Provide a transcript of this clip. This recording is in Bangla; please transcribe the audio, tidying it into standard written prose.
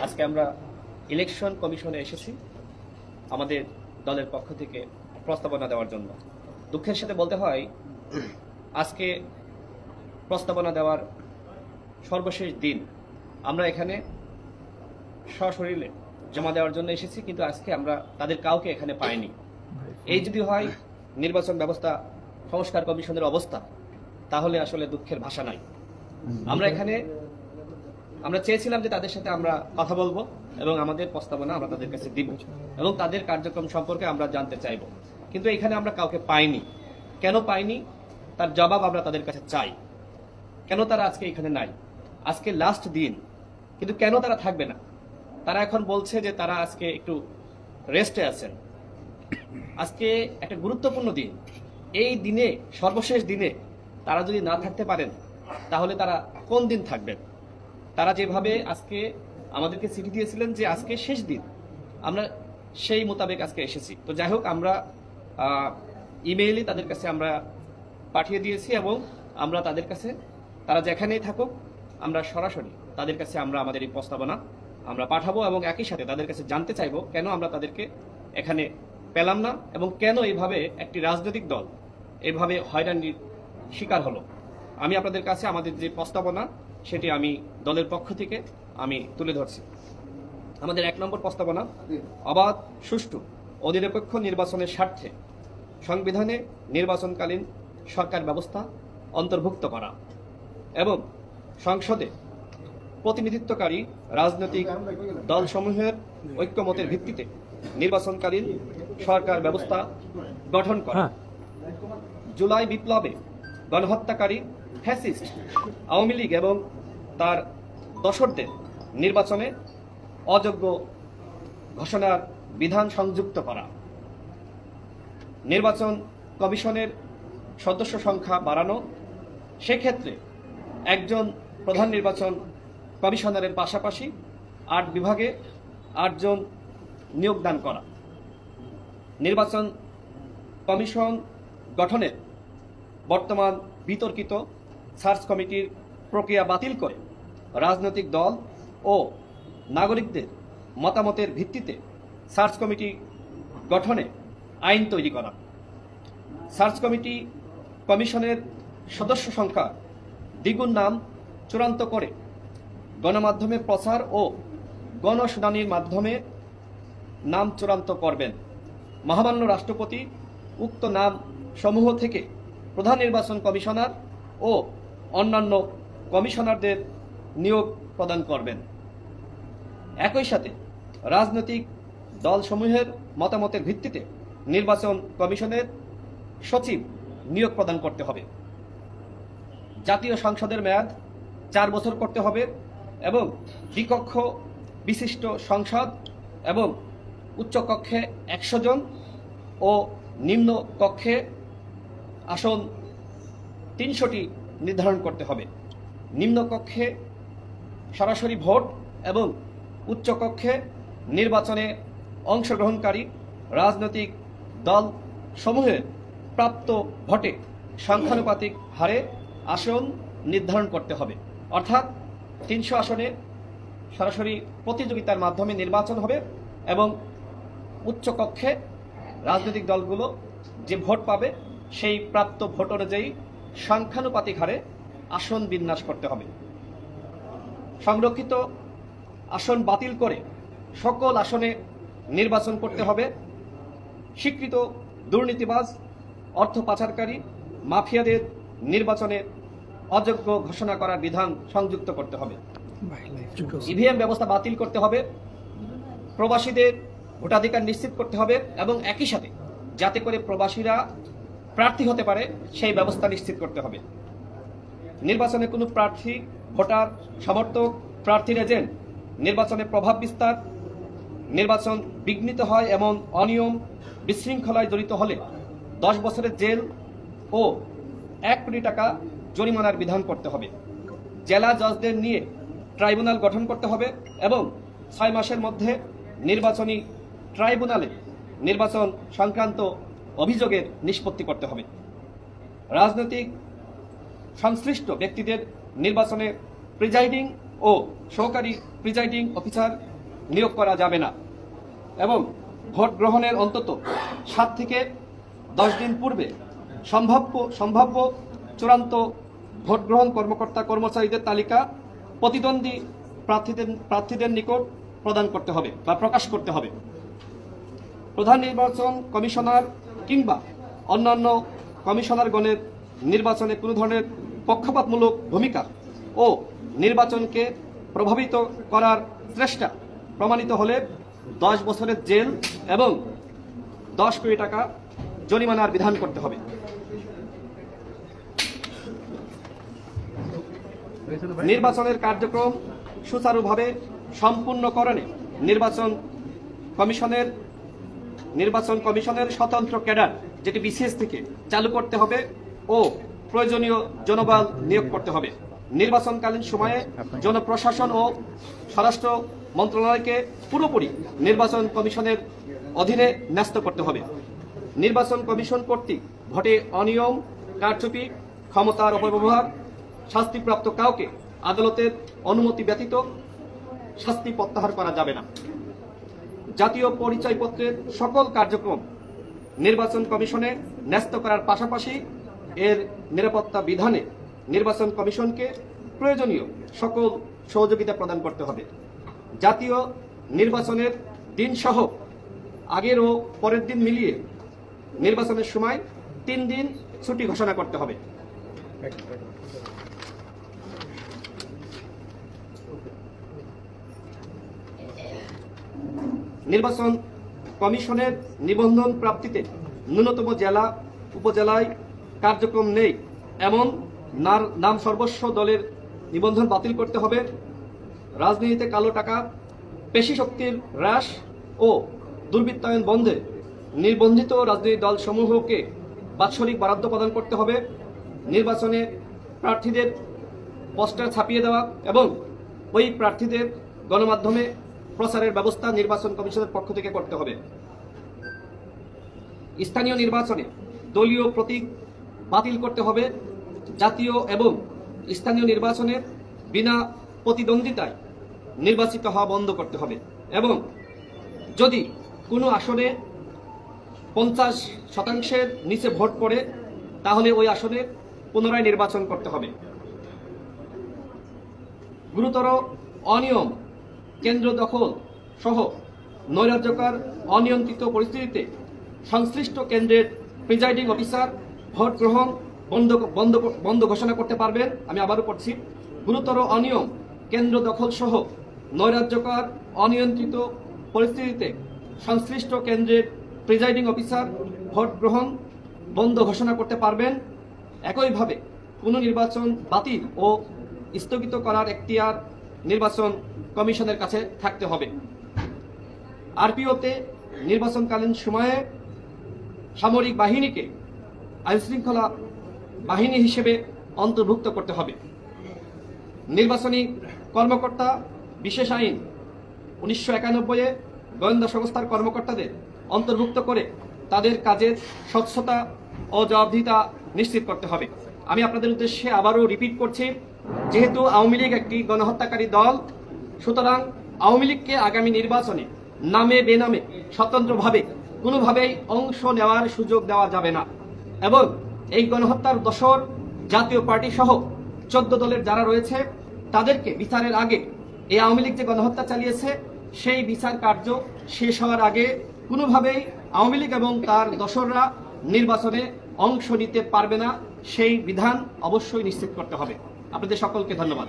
আজকে আমরা ইলেকশন কমিশনে এসেছি আমাদের দলের পক্ষ থেকে প্রস্তাবনা দেওয়ার জন্য। দুঃখের সাথে বলতে হয় আজকে প্রস্তাবনা দেওয়ার সর্বশেষ দিন। আমরা এখানে সশরীরে জমা দেওয়ার জন্য এসেছি, কিন্তু আজকে আমরা তাদের কাউকে এখানে পাইনি। এই যদি হয় নির্বাচন ব্যবস্থা সংস্কার কমিশনের অবস্থা, তাহলে আসলে দুঃখের ভাষা নাই। আমরা চেয়েছিলাম যে তাদের সাথে আমরা কথা বলবো এবং আমাদের প্রস্তাবনা আমরা তাদের কাছে দিব এবং তাদের কার্যক্রম সম্পর্কে আমরা জানতে চাইব, কিন্তু এখানে আমরা কাউকে পাইনি। কেন পাইনি তার জবাব আমরা তাদের কাছে চাই। কেন তারা আজকে এখানে নাই? আজকে লাস্ট দিন, কিন্তু কেন তারা থাকবে না? তারা এখন বলছে যে তারা আজকে একটু রেস্টে আছেন। আজকে একটা গুরুত্বপূর্ণ দিন। এই দিনে, সর্বশেষ দিনে তারা যদি না থাকতে পারেন, তাহলে তারা কোন দিন থাকবেন? তারা যেভাবে আজকে আমাদেরকে চিঠি দিয়েছিলেন যে আজকে শেষ দিন, আমরা সেই মোতাবেক আজকে এসেছি। তো যাই হোক, আমরা ইমেইলে তাদের কাছে আমরা পাঠিয়ে দিয়েছি এবং আমরা তাদের কাছে, তারা যেখানেই থাকুক, আমরা সরাসরি তাদের কাছে আমরা আমাদের এই প্রস্তাবনা আমরা পাঠাবো এবং একই সাথে তাদের কাছে জানতে চাইবো কেন আমরা তাদেরকে এখানে পেলাম না এবং কেন এইভাবে একটি রাজনৈতিক দল এইভাবে হয়রানির শিকার হলো। আমি আপনাদের কাছে আমাদের যে প্রস্তাবনা সেটি আমি দলের পক্ষ থেকে আমি তুলে ধরছি। আমাদের 1 নম্বর প্রস্তাবনা, অবাধ, সুষ্ঠু ও নিরপেক্ষ নির্বাচনের স্বার্থে সংবিধানে নির্বাচনকালীন সরকার ব্যবস্থা অন্তর্ভুক্ত করা এবং সংসদে প্রতিনিধিত্বকারী রাজনৈতিক দলসমূহের ঐক্যমতের ভিত্তিতে নির্বাচনকালীন সরকার ব্যবস্থা গঠন করা। জুলাই বিপ্লবে গণহত্যাকারী ফ্যাসিস্ট আওয়ামী লীগ এবং তার দোসরদের নির্বাচনে অযোগ্য ঘোষণার বিধান সংযুক্ত করা। নির্বাচন কমিশনের সদস্য সংখ্যা বাড়ানো, সেক্ষেত্রে একজন প্রধান নির্বাচন কমিশনারের পাশাপাশি 8 বিভাগে 8 জন নিয়োগদান করা। নির্বাচন কমিশন গঠনের বর্তমান বিতর্কিত সার্চ কমিটির প্রক্রিয়া বাতিল করে রাজনৈতিক দল ও নাগরিকদের মতামতের ভিত্তিতে সার্চ কমিটি গঠনে আইন তৈরি করা। সার্চ কমিটি কমিশনের সদস্য সংখ্যা দ্বিগুণ নাম চূড়ান্ত করে গণমাধ্যমে প্রচার ও গণশুনানির মাধ্যমে নাম চূড়ান্ত করবেন। মহামান্য রাষ্ট্রপতি উক্ত নাম সমূহ থেকে প্রধান নির্বাচন কমিশনার ও অন্যান্য কমিশনারদের নিয়োগ প্রদান করবেন। একই সাথে রাজনৈতিক দলসমূহের মতামতের ভিত্তিতে নির্বাচন কমিশনের সচিব নিয়োগ প্রদান করতে হবে। জাতীয় সংসদের মেয়াদ 4 বছর করতে হবে এবং দ্বিকক্ষ বিশিষ্ট সংসদ এবং উচ্চকক্ষে 100 জন ও নিম্ন কক্ষে আসন 300টি নির্ধারণ করতে হবে। নিম্নকক্ষে সরাসরি ভোট এবং উচ্চকক্ষে নির্বাচনে অংশগ্রহণকারী রাজনৈতিক দল সমূহের প্রাপ্ত ভোটে সংখ্যানুপাতিক হারে আসন নির্ধারণ করতে হবে। অর্থাৎ 300 আসনে সরাসরি প্রতিযোগিতার মাধ্যমে নির্বাচন হবে এবং উচ্চকক্ষে রাজনৈতিক দলগুলো যে ভোট পাবে সেই প্রাপ্ত ভোট অনুযায়ী সংখ্যানুপাতিক হারে আসন বিন্যাস করতে হবে। সংরক্ষিত আসন বাতিল করে সকল আসনে নির্বাচন করতে হবে। স্বীকৃত দুর্নীতিবাজ, অর্থ পাচারকারী, মাফিয়াদের নির্বাচনে অযোগ্য ঘোষণা করার বিধান সংযুক্ত করতে হবে। ইভিএম ব্যবস্থা বাতিল করতে হবে। প্রবাসীদের ভোটাধিকার নিশ্চিত করতে হবে এবং একই সাথে যাতে করে প্রবাসীরা প্রার্থী হতে পারে সেই ব্যবস্থা নিশ্চিত করতে হবে। নির্বাচনে কোনো প্রার্থী, ভোটার, সমর্থক, প্রার্থীর এজেন্ট নির্বাচনে প্রভাব বিস্তার, নির্বাচন বিঘ্নিত হয় এমন অনিয়ম, বিশৃঙ্খলায় জড়িত হলে 10 বছরের জেল ও 1 কোটি টাকা জরিমানার বিধান করতে হবে। জেলা জজদের নিয়ে ট্রাইব্যুনাল গঠন করতে হবে এবং 6 মাসের মধ্যে নির্বাচনী ট্রাইব্যুনালে নির্বাচন সংক্রান্ত অভিযোগের নিষ্পত্তি করতে হবে। রাজনৈতিক সংশ্লিষ্ট ব্যক্তিদের নির্বাচনে প্রিজাইডিং ও সহকারী প্রিজাইডিং অফিসার নিয়োগ করা যাবে না এবং ভোট গ্রহণের অন্তত 7 থেকে 10 দিন পূর্বে সম্ভাব্য চূড়ান্ত ভোট গ্রহণ কর্মকর্তা কর্মচারীদের তালিকা প্রতিদ্বন্দ্বী প্রার্থীদের নিকট প্রদান করতে হবে বা প্রকাশ করতে হবে। প্রধান নির্বাচন কমিশনার কিংবা অন্যান্য কমিশনারগণের নির্বাচনে কোনো ধরনের পক্ষপাতমূলক ভূমিকা ও নির্বাচনকে প্রভাবিত করার চেষ্টা প্রমাণিত হলে 10 বছরের জেল এবং 10 কোটি টাকা জরিমানার বিধান করতে হবে। নির্বাচনের কার্যক্রম সুচারুভাবে সম্পূর্ণকরণে নির্বাচন কমিশনের স্বতন্ত্র ক্যাডার যেটি বিসিএস থেকে চালু করতে হবে ও প্রয়োজনীয় জনবল নিয়োগ করতে হবে। নির্বাচনকালীন সময়ে জনপ্রশাসন ও স্বরাষ্ট্র মন্ত্রণালয়কে পুরোপুরি নির্বাচন কমিশনের অধীনে ন্যস্ত করতে হবে। নির্বাচন কমিশন কর্তৃক ভোটে অনিয়ম, কারচুপি, ক্ষমতার অপব্যবহার, শাস্তিপ্রাপ্ত কাউকে আদালতের অনুমতি ব্যতীত শাস্তি প্রত্যাহার করা যাবে না। জাতীয় পরিচয়পত্রের সকল কার্যক্রম নির্বাচন কমিশনে ন্যস্ত করার পাশাপাশি এর নিরাপত্তা বিধানে নির্বাচন কমিশনকে প্রয়োজনীয় সকল সহযোগিতা প্রদান করতে হবে। জাতীয় নির্বাচনের দিন সহ আগের ও পরের দিন মিলিয়ে নির্বাচনের সময় 3 দিন ছুটি ঘোষণা করতে হবে। নির্বাচন কমিশনের নিবন্ধন প্রাপ্তিতে ন্যূনতম জেলা উপজেলায় কার্যক্রম নেই এমন নাম সর্বস্ব দলের নিবন্ধন বাতিল করতে হবে। রাজনীতিতে কালো টাকা, পেশি শক্তির হ্রাস ও দুর্বৃত্তায়ন বন্ধে নির্বন্ধিত রাজনৈতিক দলসমূহকে বাৎসরিক বরাদ্দ প্রদান করতে হবে। নির্বাচনে প্রার্থীদের পোস্টার ছাপিয়ে দেওয়া এবং ওই প্রার্থীদের গণমাধ্যমে প্রচারের ব্যবস্থা নির্বাচন কমিশনের পক্ষ থেকে করতে হবে। স্থানীয় নির্বাচনে দলীয় প্রতীক বাতিল করতে হবে। জাতীয় এবং স্থানীয় নির্বাচনে বিনা প্রতিদ্বন্দ্বিতায় নির্বাচিত হওয়া বন্ধ করতে হবে এবং যদি কোনো আসনে 50% নিচে ভোট পড়ে তাহলে ওই আসনে পুনরায় নির্বাচন করতে হবে। গুরুতর অনিয়ম, কেন্দ্র দখল সহ নৈরাজ্যকর অনিয়ন্ত্রিত পরিস্থিতিতে সংশ্লিষ্ট কেন্দ্রের প্রিজাইডিং অফিসার ভোট গ্রহণ বন্ধ ঘোষণা করতে পারবেন। আমি আবারও পড়ছি, গুরুতর অনিয়ম, কেন্দ্র দখল সহ নৈরাজ্যকর অনিয়ন্ত্রিত পরিস্থিতিতে সংশ্লিষ্ট কেন্দ্রের প্রিজাইডিং অফিসার ভোট গ্রহণ বন্ধ ঘোষণা করতে পারবেন। একইভাবে কোনো নির্বাচন বাতিল ও স্থগিত করার এখতিয়ার নির্বাচন কমিশনের কাছে থাকতে হবে। আরপিওতে নির্বাচনকালীন সময়ে সামরিক বাহিনীকে আইনশৃঙ্খলা বাহিনী হিসেবে অন্তর্ভুক্ত করতে হবে। নির্বাচনী কর্মকর্তা বিশেষ আইন 1991-এ গোয়েন্দা সংস্থার কর্মকর্তাদের অন্তর্ভুক্ত করে তাদের কাজের স্বচ্ছতা ও জবাবদিহিতা নিশ্চিত করতে হবে। আমি আপনাদের উদ্দেশ্যে আবারও রিপিট করছি, যেহেতু আওয়ামী লীগ একটি গণহত্যাকারী দল, সুতরাং আওয়ামী লীগকে আগামী নির্বাচনে নামে বেনামে স্বতন্ত্রভাবে কোনোভাবেই অংশ নেওয়ার সুযোগ দেওয়া যাবে না এবং এই গণহত্যার দোষর জাতীয় পার্টি সহ 14 দলের যারা রয়েছে তাদেরকে বিচারের আগে এই আওয়ামী লীগ যে গণহত্যা চালিয়েছে সেই বিচার কার্য শেষ হওয়ার আগে কোনোভাবেই আওয়ামী লীগ এবং তার দোসররা নির্বাচনে অংশ নিতে পারবে না, সেই বিধান অবশ্যই নিশ্চিত করতে হবে। আপনাদের সকলকে ধন্যবাদ।